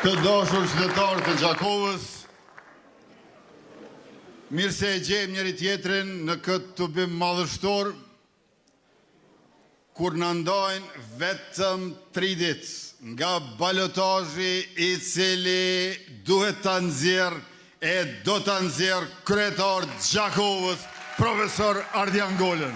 Të dashur qytetarë të Gjakovës, mirë se e gjejmë njëri tjetrin në këtë tubim madhështor, kur në ndajnë vetëm 3 ditë nga balotazhi i cili duhet të nxjerrë e do të nxjerrë kryetar Gjakovës, profesor Ardian Golën.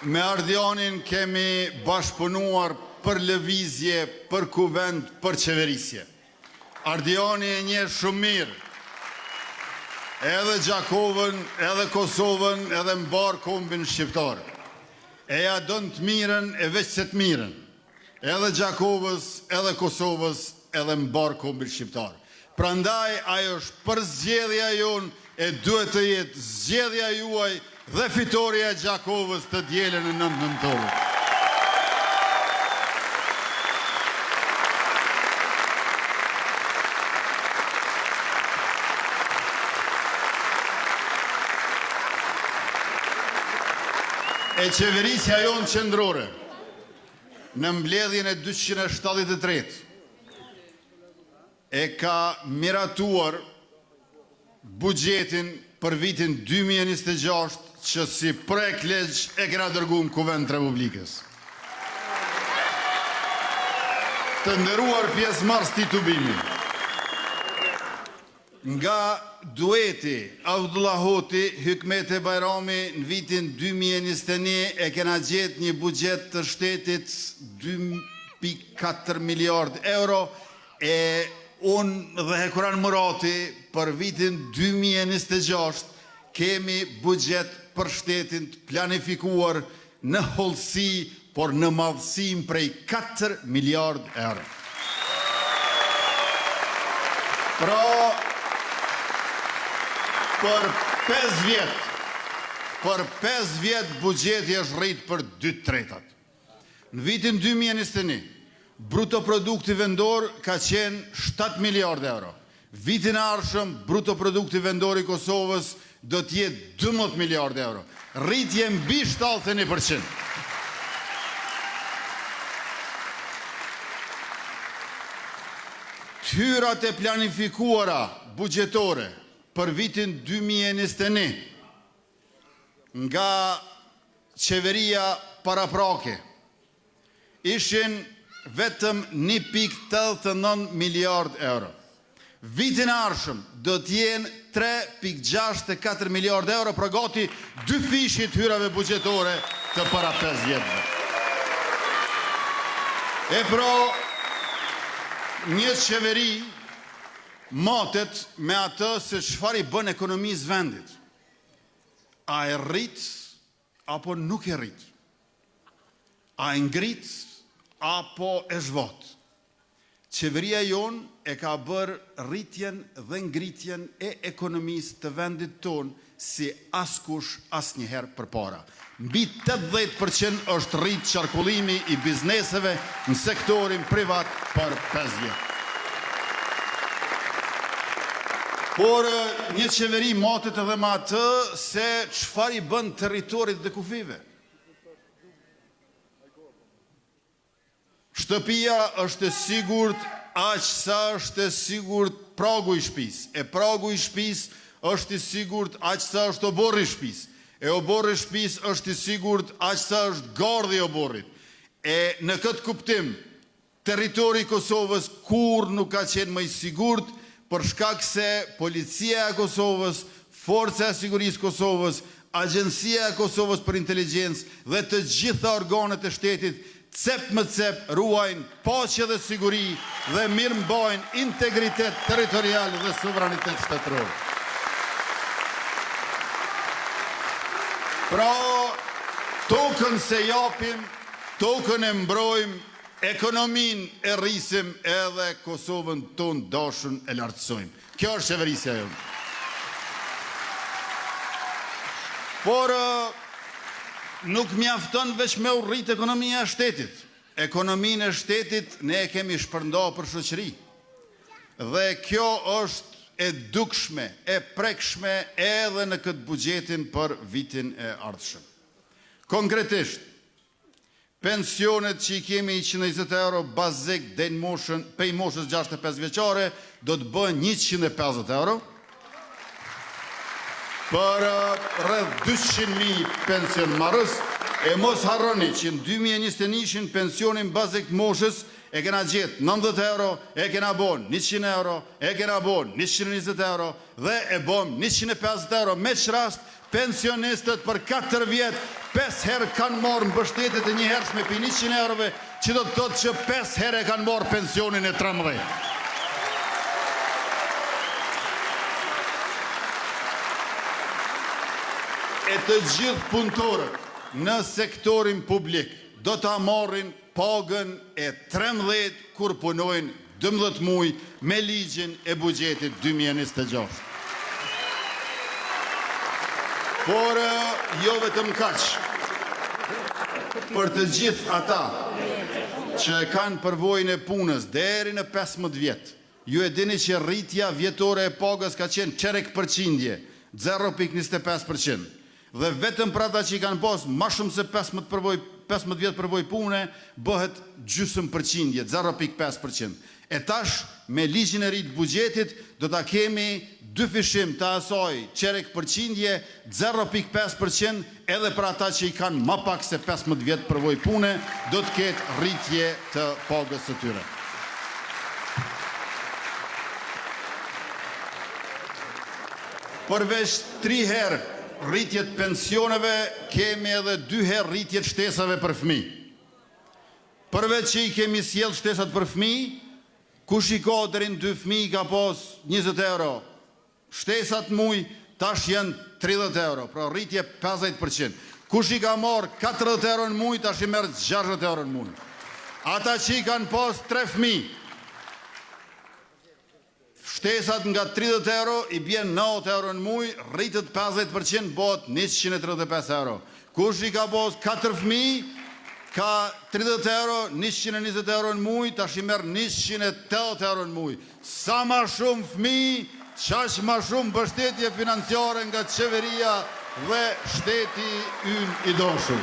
Me Ardianin kemi bashkëpunuar për lëvizje, për kuvend, për qeverisje. Ardiani e njeh shumë mirë edhe Gjakovën, edhe Kosovën, edhe mbar kombin shqiptar. E ja don të mirën e veç se të mirën. Edhe Gjakovës, edhe Kosovës, edhe mbar kombin shqiptar. Prandaj ajo është për zgjedhja jonë e duhet të jetë zgjedhja juaj dhe fitoria e Gjakovës të dielën e 9 nëntorit. E qeverisja jonë qendrore, në mbledhjen e 273, e ka miratuar buxhetin për vitin 2026 që si projekt legj e kena dërguar në Kuvend të Republikës. Të nderuar pjesëmarrës të tubimit, nga dueti Abdullah Hoti, Hikmete Bajrami në vitin 2021 e kena gjetë një buxhet të shtetit 2.4 miliard euro e unë dhe Hekuran Murati për vitin 2026 kemi buxhet për shtetin të planifikuar në hollësi, por në madhësim prej 4 miliard euro. Pra, për 5 vjet buxheti është rrit për 2/3. Në vitin 2021, bruto produkti vendor ka qenë 7 miliard euro. Vitin e ardhshëm, bruto produkti vendor i Kosovës do të jetë 12 miliard euro. Rritje mbi 71%. Hyrat e planifikuara buxhetore për vitin 2021 nga qeveria paraprake ishin vetëm 1.89 miliard euro. Vitin e ardhshëm do të jenë 3.64 miliard euro, pra gati 2 fishit hyrave buxhetore të para 5 vjetëve. E pra, një qeveri matet me atë se çfarë i bën ekonomisë vendit. A e rrit apo nuk e rrit? A e ngrit apo e zhvot? Qeveria jonë e ka bërë rritjen dhe ngritjen e ekonomisë të vendit tonë si askush asnjëherë përpara. Mbi 80% është rrit qarkullimi i bizneseve në sektorin privat për 5 vjet. Por një qeveri matet edhe me atë se çfarë i bën territorit dhe kufive. Shtëpia është e sigurt aq sa është e sigurt pragu i shtëpisë. E pragu i shtëpisë është i sigurt aq sa është oborri i shtëpisë. E oborri i shtëpisë është i sigurt aq sa është gardhi i oborrit. E në këtë kuptim, territori i Kosovës kur nuk ka qenë më i sigurt, për shkak se policia e Kosovës, forca e sigurisë Kosovës, agjencia e Kosovës për inteligjencë dhe të gjitha organet e shtetit cep më cep ruajnë paqe dhe siguri dhe mirëmbajnë integritet territorial dhe suverenitet shtetëror. Pra, tokën se japim, tokën e mbrojmë, ekonomin e rrisim edhe Kosovën tonë dashun e lartësojmë. Kjo është qeverisja jonë. Por nuk mjafton veç me u rrit ekonomia e shtetit. Ekonominë e shtetit ne e kemi shpërnda për shoqëri. Dhe kjo është e dukshme, e prekshme edhe në këtë buxhetin për vitin e ardhshëm. Konkretisht, pensionet që i kemi 120 euro bazik dhe në moshën, pej moshës 65 vjeqare, do të bëhen 150 euro, për rreth 200.000 pension marrës, e mos harroni që në 2021 pensionin bazik të moshës e kena gjithë 90 euro, e kena bon 100 euro, e kena bon 120 euro, dhe e bom 150 euro, me që rast pensionistët për 4 vjetë 5 herë kanë morë mbështetjet e një hershme për 100 eurove, që do të thotë që 5 herë e kanë morë pensionin e 13. E të gjithë punëtorët në sektorin publik do të marrin pagën e 13 kur punojnë 12 muaj me ligjin e buxhetit 2026. Por jo vetëm kaq. Për të gjithë ata që kanë përvojën e punës deri në 15 vjet, ju e dini që rritja vjetore e pagës ka qenë çerek përqindje, 0.25%. Dhe vetëm për ata që i kanë pas ma shumë se 15 vjetë përvoj pune, bëhet gjysmë përqindje, 0.5%. E tash, me ligjin e rritë buxhetit, do ta kemi dy fishim të asaj çerek përqindje, 0.5%, edhe për ata që i kanë ma pak se 15 vjetë përvoj pune, do të ketë rritje të pagës së tyre. Përveç 3 herë rritjet pensioneve, kemi edhe 2 herë rritjet shtesave për fëmijë. Përveç që i kemi sjell shtesat për fëmijë, kush i ka deri në 2 fëmijë ka pas 20 euro. Shtesat muj tash janë 30 euro, pra rritje 50%. Kush i ka marr 40 euro në muj, tash i merr 60 euro në muj. Ata që i kanë pas 3 fëmijë, shtesat nga 30 euro i bjen 90 euro në muj, rritët 50%, bëhet 135 euro. Kush i ka pas 4 fëmijë, ka 30 euro, 120 euro në muj, tash i merr 180 euro në muj. Sa ma shumë fëmijë, qaq ma shumë mbështetje financiare nga qeveria dhe shteti ynë i dashur.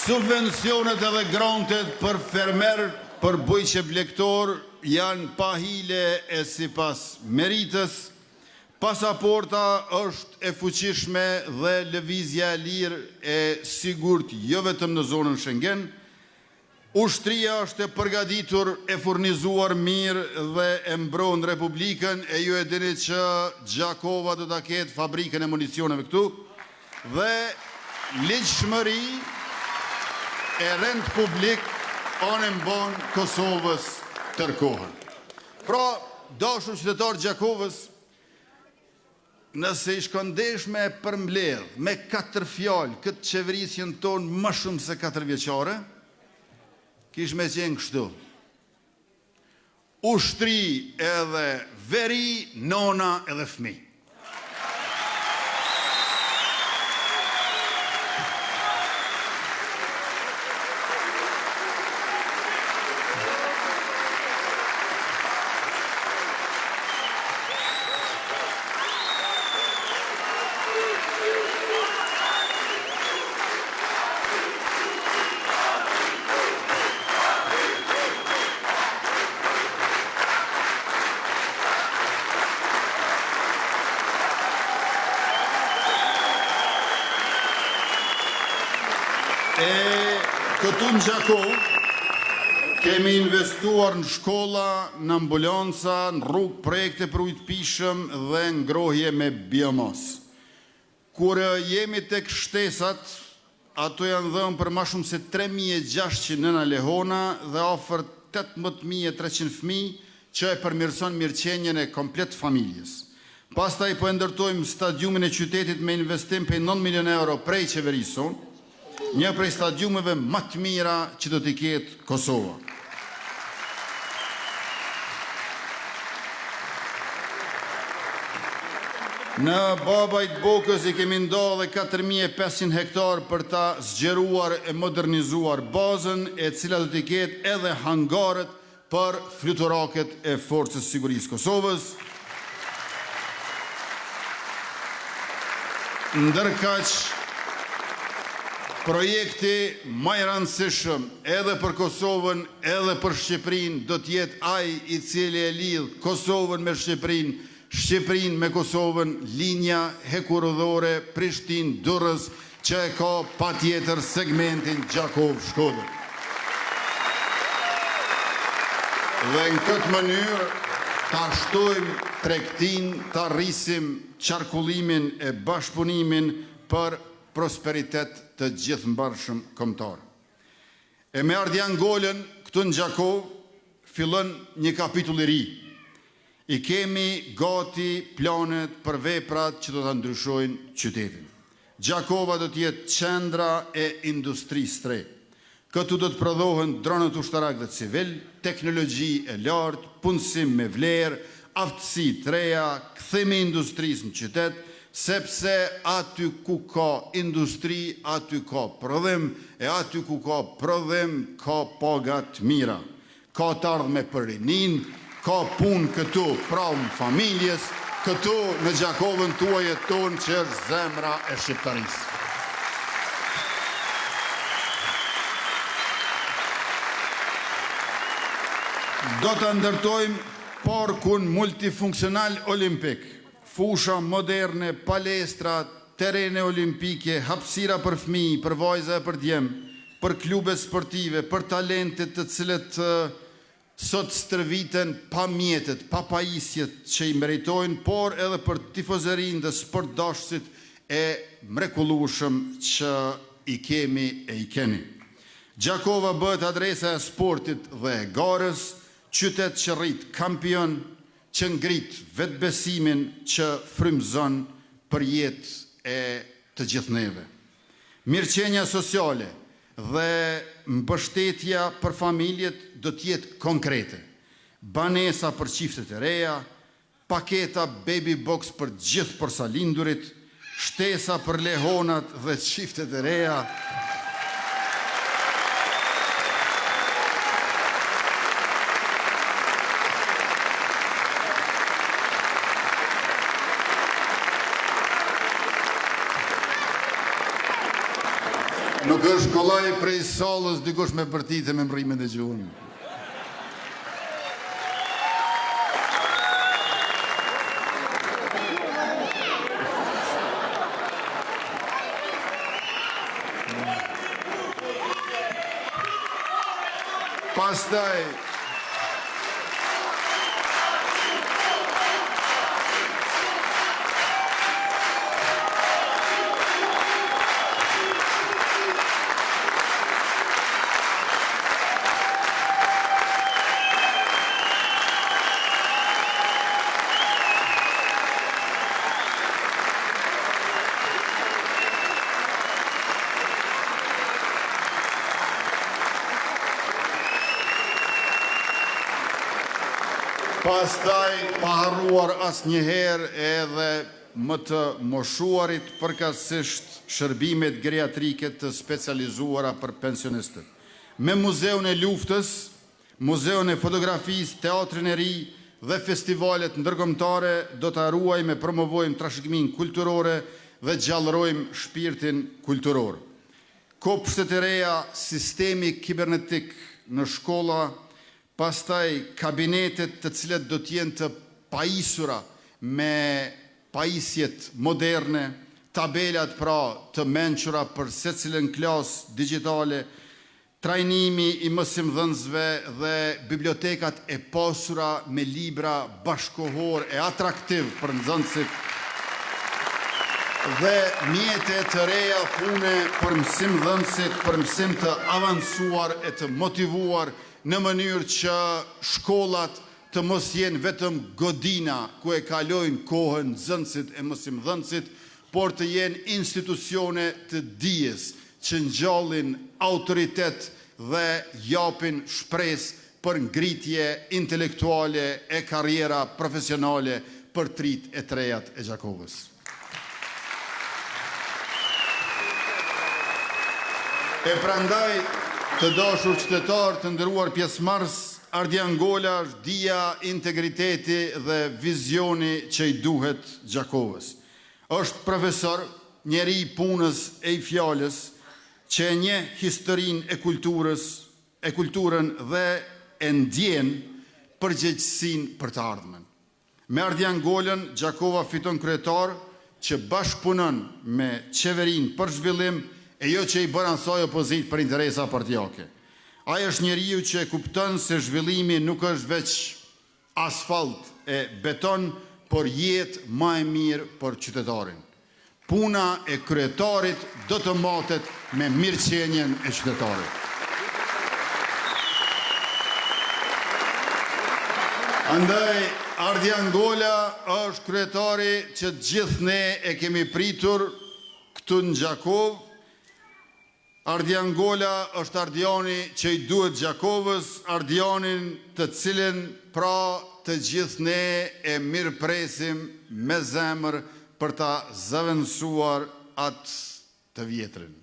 Subvencionet edhe grantet për fermer, për bujqe blektor, janë pa hile e sipas meritës. Pasaporta është e fuqishme dhe lëvizja e lirë e sigurt jo vetëm në zonën Schengen. Ushtria është e përgatitur, e furnizuar mirë dhe e mbron Republikën, e ju e dini që Gjakova do ta ketë fabrikën e municioneve këtu, dhe ligjshmëri e rend publik anë mbon Kosovës tërkohën. Pra, dashur qytetar Gjakovës, nëse i shkondesh me përmbledh, me 4 fjalë, këtë qeverisjen tonë më shumë se 4 vjeqare, kish me qenë kështu. Ushtri edhe veri, nona edhe fëmi. Këtu në Gjakovë kemi investuar në shkolla, në ambulanca, në rrugë, projekte për ujë të pishëm dhe ngrohje me biomas. Kur jemi tek shtesat, ato janë dhënë për ma shumë se 3.600 nëna lehona dhe afër 18.300 fëmijë që e përmirëson mirëqenjen e komplet familjes. Pastaj po e ndërtojmë stadiumin e qytetit me investim për 9 milion euro prej qeverisë sonë, një prej stadiumeve më të mira që do t'i ketë Kosova. Në Babajt Bokës i kemi ndodhe 4.500 hektar për ta zgjeruar e modernizuar bazën, e cila do t'i ketë edhe hangarët për fluturaket e Forcës Sigurisë Kosovës, ndërkaq projekti më i rëndësishëm edhe për Kosovën, edhe për Shqipërinë do të jetë ai i cili e lidh Kosovën me Shqipërinë, Shqipërinë me Kosovën, linja hekurudhore Prishtinë-Durrës, që e ka patjetër segmentin Gjakov-Shkodër. Dhe në këtë mënyrë ta shtojmë tregtinë, ta rrisim qarkullimin e bashkëpunimin për prosperitet të gjithëmbarshëm kombëtar. E me ardhja ngolën këtu në Gjakov fillon një kapitull i ri. I kemi gati planet për veprat që do ta ndryshojnë qytetin. Gjakova do të jetë qendra e industrisë tre. Këtu do të prodhohen dronët ushtarak dhe civil, teknologji e lartë, punësim me vlerë, aftësi të reja, kthimi i industrisë në qytet, sepse aty ku ka industri, aty ka prodhim, e aty ku ka prodhim, ka paga të mira. Ka të ardhme për rinin, ka punë këtu pranë familjes, këtu në Gjakovën tuaj jeton që është zemra e shqiptarisë. Do të ndërtojmë parkun multifunksional olimpik, fusha moderne, palestra, terene olimpike, hapësira për fëmijë, për vajza e për djem, për klube sportive, për talentet të cilët sot stërviten pa mjetet, pa pajisjet që i meritojnë, por edhe për tifozerin dhe sportdashësit e mrekullueshëm që i kemi e i keni. Gjakova bëhet adresa e sportit dhe e garës, qytet që rrit kampion, që ngrit vetbesimin që frymëzon për jetë e të gjithë neve. Mirëqenia sociale dhe mbështetja për familjet do të jetë konkrete. Banesa për çiftet e reja, paketa baby box për gjithë porsalindurit, shtesa për lehonat dhe çiftet e reja, nuk është kollaj prej sallës dikush me bërtite me mrimin e gjuhën. Pastaj pa harruar asnjëherë edhe më të moshuarit përkatësisht shërbimet geriatrike të specializuara për pensionistët. Me Muzeun e Luftës, Muzeun e Fotografisë, Teatrin e Ri dhe festivalet ndërkombëtare do të ruajmë e promovojmë trashëgiminë kulturore dhe gjallërojmë shpirtin kulturor. Kopshtet e reja, sistemi kibernetik në shkolla, pastaj kabinetet të cilet do t'jenë të pajisura me pajisjet moderne, tabelat pra të mençura për secilën klasë digjitale, trajnimi i mësimdhënësve dhe bibliotekat e pasura me libra bashkohor e atraktiv për nxënësit dhe mjete të reja pune për mësimdhënësit, për mësim të avancuar e të motivuar në mënyrë që shkollat të mos jenë vetëm godina ku e kalojnë kohën nxënësit e mësimdhënësit, por të jenë institucione të dijes që ngjallin autoritet dhe japin shpresë për ngritje intelektuale e karriera profesionale për trit e trejat e Gjakovës. E prandaj, të dashur qytetarë, të nderuar pjesëmarrës, Ardian Gola është dia, integriteti dhe vizioni që i duhet Gjakovës. Është profesor, njeri i punës e i fjalës, që e nje historinë e kulturën dhe e ndjen përgjegjësinë për të ardhmen. Me Ardian Golën, Gjakova fiton kryetar që bashkëpunon me qeverinë për zhvillim e jo që i bën asaj opozit për interesa partijake. Ai është njeriu që e kupton se zhvillimi nuk është veç asfalt e beton, por jetë më e mirë për qytetarin. Puna e kryetarit do të matet me mirëqenjen e qytetarit. Andaj, Ardian Gola është kryetari që gjithë ne e kemi pritur këtu në Gjakovë. Ardian Gola është Ardiani që i duhet Gjakovës, Ardianin të cilin pra të gjithë ne e mirë presim me zemër për ta zëvendësuar atë të vjetrin.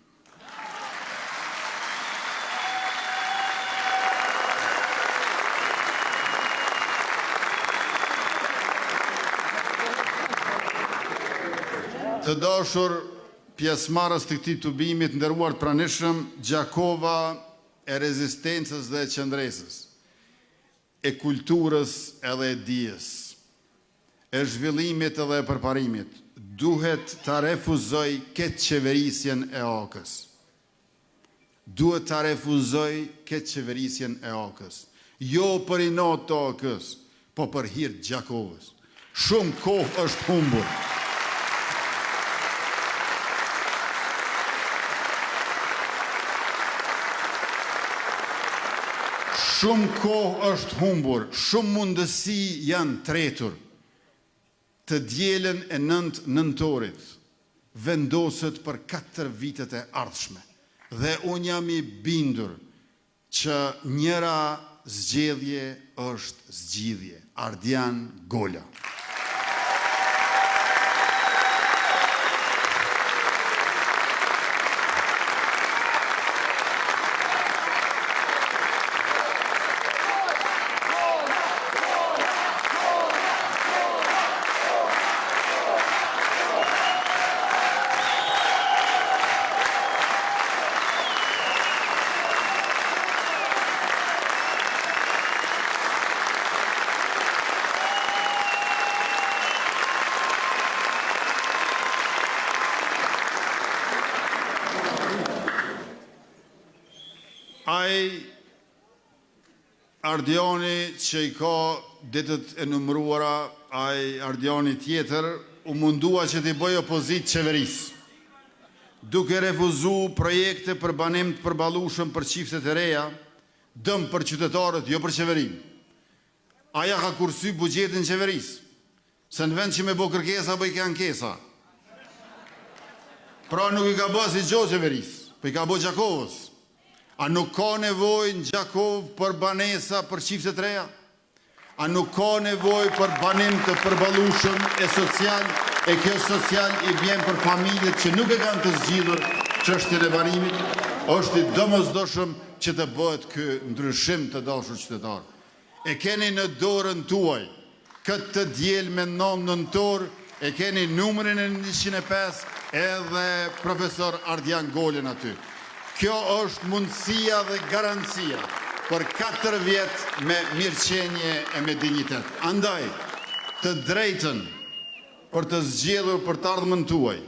Të dashur pjesëmarrës të këtij tubimit, nderuar të pranishëm, Gjakova e rezistencës dhe e qëndresës, e kulturës edhe e dijes, e zhvillimit edhe e përparimit, duhet të refuzoj këtë qeverisjen e akës. Duhet të refuzoj këtë qeverisjen e akës. Jo për inat të akës, po për hir të Gjakovës. Shumë kohë është humbur. Shumë kohë është humbur, shumë mundësi janë tretur. Të dielën e 9 nëntorit vendoset për 4 vitet e ardhshme. Dhe unë jam i bindur që njëra zgjedhje është zgjidhje. Ardian Gola. Ai Ardiani që i ka ditët e numëruara, ai Ardiani tjetër, u mundua që t'i bëj opozit qeverisë, duke refuzu projekte për banim të përballueshëm për çiftet e reja, dëm për qytetarët, jo për qeverinë. Aja ka kursy buxhetin qeverisë, se në vend që me bo kërkesa, bëj ke ankesa. Pra nuk i ka bë si gjo qeverisë, po i ka bë Gjakovës. A nuk ka nevojë në Gjakovë për banesa për çiftet reja? A nuk ka nevojë për banim të përballueshëm e social, e kjo social i vjen për familjet që nuk e kanë të zgjidhur çështjen e banimit? Është i domosdoshëm që të bëhet ky ndryshim, të dashur qytetar. E keni në dorën tuaj këtë të diel me 9 nëntor, e keni numrin e 105 edhe profesor Ardian Golën aty. Kjo është mundësia dhe garancia për 4 vjet me mirëqenje e me dinjitet. Andaj, të drejtën për të zgjedhur për të ardhmen tuaj,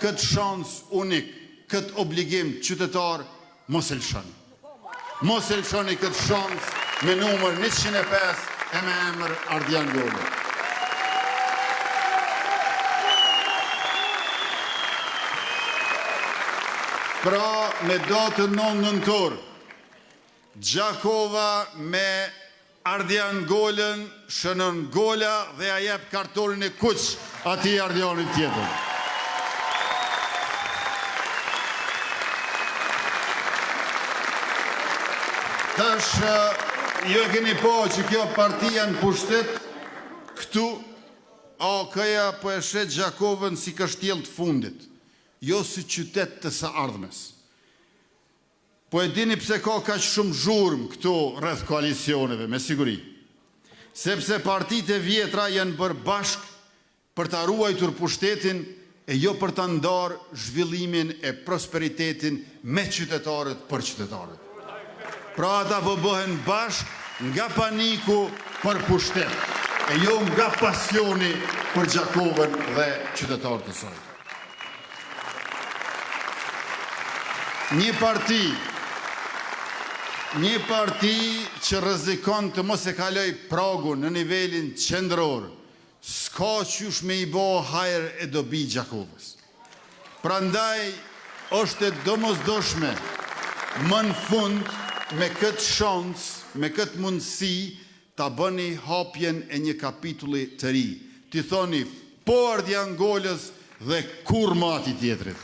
këtë shans unik, këtë obligim qytetar, mos e lëshoni. Mos e lëshoni këtë shans me numër 105 e me emër Ardian Gola. Pra, me datën 9 nëntor, Gjakova me Ardian Golën shënon Gola dhe a jep kartonin e kuq ati Ardianit tjetër. Tash, jo keni po që kjo partia në pushtet, këtu, AK-ja po e shet Gjakovën si kështjel të fundit, jo si qytet të së ardhmes. Po e dini pse ka kaq shumë zhurmë këtu rreth koalicioneve, me siguri. Sepse partitë e vjetra janë bërë bashkë për ta ruajtur pushtetin e jo për ta ndarë zhvillimin e prosperitetin me qytetarët për qytetarët. Pra ata po bëhen bashkë nga paniku për pushtet, e jo nga pasioni për Gjakovën dhe qytetarët e saj. Një parti që rrezikon të mos e kaloj pragun në nivelin qendror, s'ka qysh me I bë hajër e dobi Gjakovës. Prandaj është e domosdoshme më në fund me këtë shans, me këtë mundësi ta bëni hapjen e një kapitulli të ri. Ti thoni po Ardiangolës dhe kur më atij tjetrit.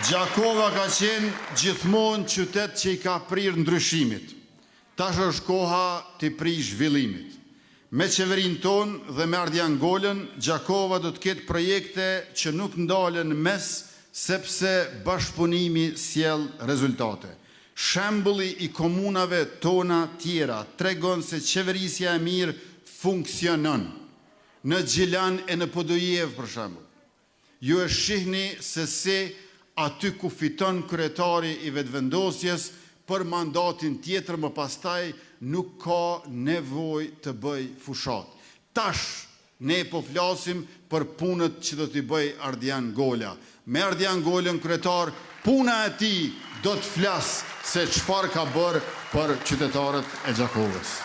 Gjakova ka qenë gjithmonë qytet që I ka prirë ndryshimit. Tash është koha të prij zhvillimit. Me qeverinë tonë dhe me Ardiangolën, Gjakova do të ketë projekte që nuk ndalen mes sepse bashkëpunimi sjell rezultate. Shembulli I komunave tona tjera tregon se qeverisja e mirë funksionon. Në Gjilan e në Podojev për shembull. Ju e shihni se si aty ku fiton kryetari I vetëvendosjes për mandatin tjetër më pastaj nuk ka nevojë të bëj fushat. Tash ne po flasim për punët që do t'i bëj Ardiangola. Me Ardiangolën kryetar, puna e tij do të flas se çfarë ka bërë për qytetarët e Gjakovës.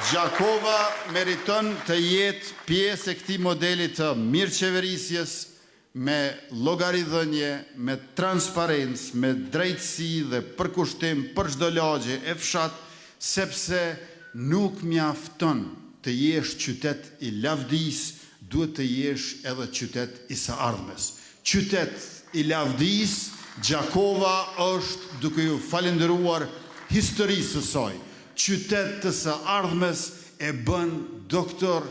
Gjakova meriton të jetë pjesë e këtij modeli të mirëqeverisjes me llogaridhënie, me transparencë, me drejtësi dhe përkushtim për çdo lagje e fshat, sepse nuk mjafton të jesh qytet I lavdis, duhet të jesh edhe qytet I së ardhmes. Qytet I lavdis, Gjakova është, duke ju falendëruar historisë së saj, qytet të së ardhmes e bën doktor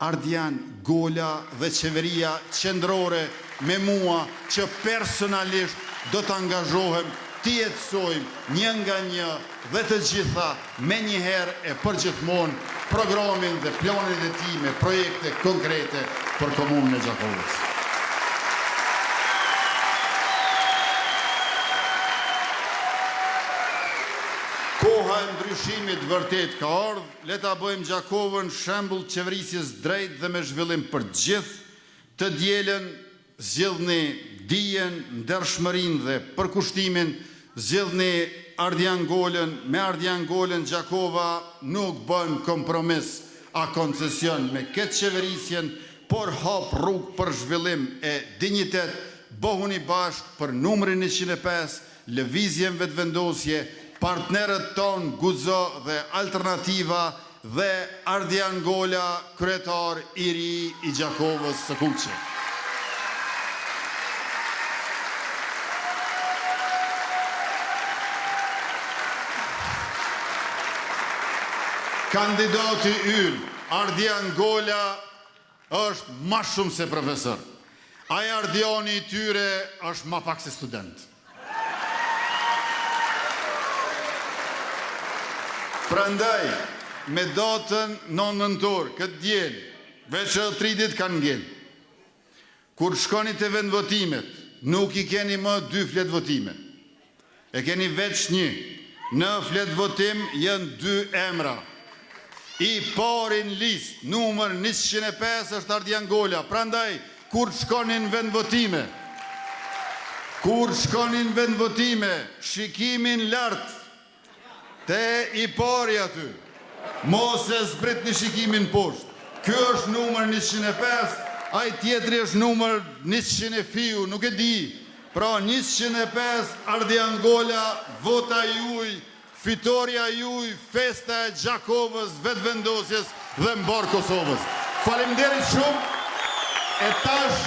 Ardiangola dhe qeveria qendrore me mua që personalisht do të angazhohem të jetësojmë një nga një dhe të gjitha me njëherë e përgjithmonë programin dhe planin e tij me projekte konkrete për komunën e Gjakovës. Koha e ndryshimit vërtet ka ardhur, le ta bëjmë Gjakovën shembull qeverisjes drejt dhe me zhvillim për gjithë. Të dielën zgjidhni dijen, ndershmërinë dhe përkushtimin, zgjidhni Ardiangolën, me Ardiangolën Gjakova nuk bën kompromis a koncesion me këtë qeverisjen, por hap rrugë për zhvillim e dinjitet, bëhuni bashkë për numrin 105, lëvizjen vetëvendosje, partnerët tonë Guzo dhe Alternativa dhe Ardiangola, kryetar I ri I Gjakovës së Kuqe. Kandidati ynë, Ardiangola, është ma shumë se profesor. Ai Ardiani I tyre është ma pak se student. Prandaj, me datën 9 nëntor, këtë diel, veç 3 ditë kanë ngel. Kur shkoni të vendvotimet, nuk I keni më 2 fletë votime. E keni veç 1. Në fletë votim janë 2 emra. I parin list, numër 105 është Ardiangola. Prandaj, kur shkonin vendvotime, shikimin lartë, te I pari aty, mos e zbrit një shikimin poshtë. Ky është numër 105, ai tjetri është numër 100 fiu, nuk e di. Pra 105 Ardiangola, vota juj, fitoria juj, festa e Gjakovës, vetëvendosjes dhe mbar Kosovës. Faleminderit shumë. E tash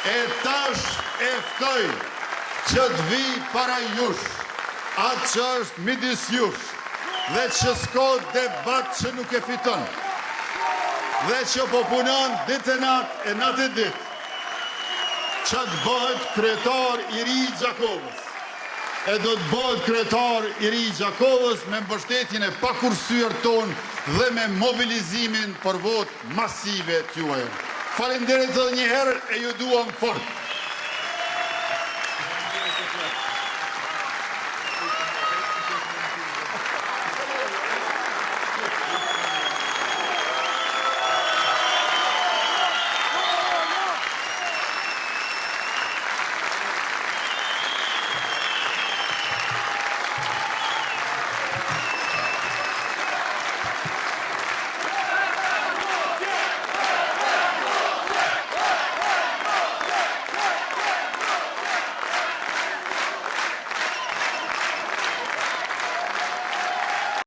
E tash e ftoj që të vi para jush, atë që është midis jush, dhe që s'ko debat që nuk e fiton, dhe që po punon ditë e natë e natë e ditë, që të bëhet kryetar i ri i Gjakovës. E do të bëhet kryetar i ri i Gjakovës me mbështetjen e pakursyer tonë dhe me mobilizimin për votë masive të juaj. Faleminderit edhe një herë e ju duam fort.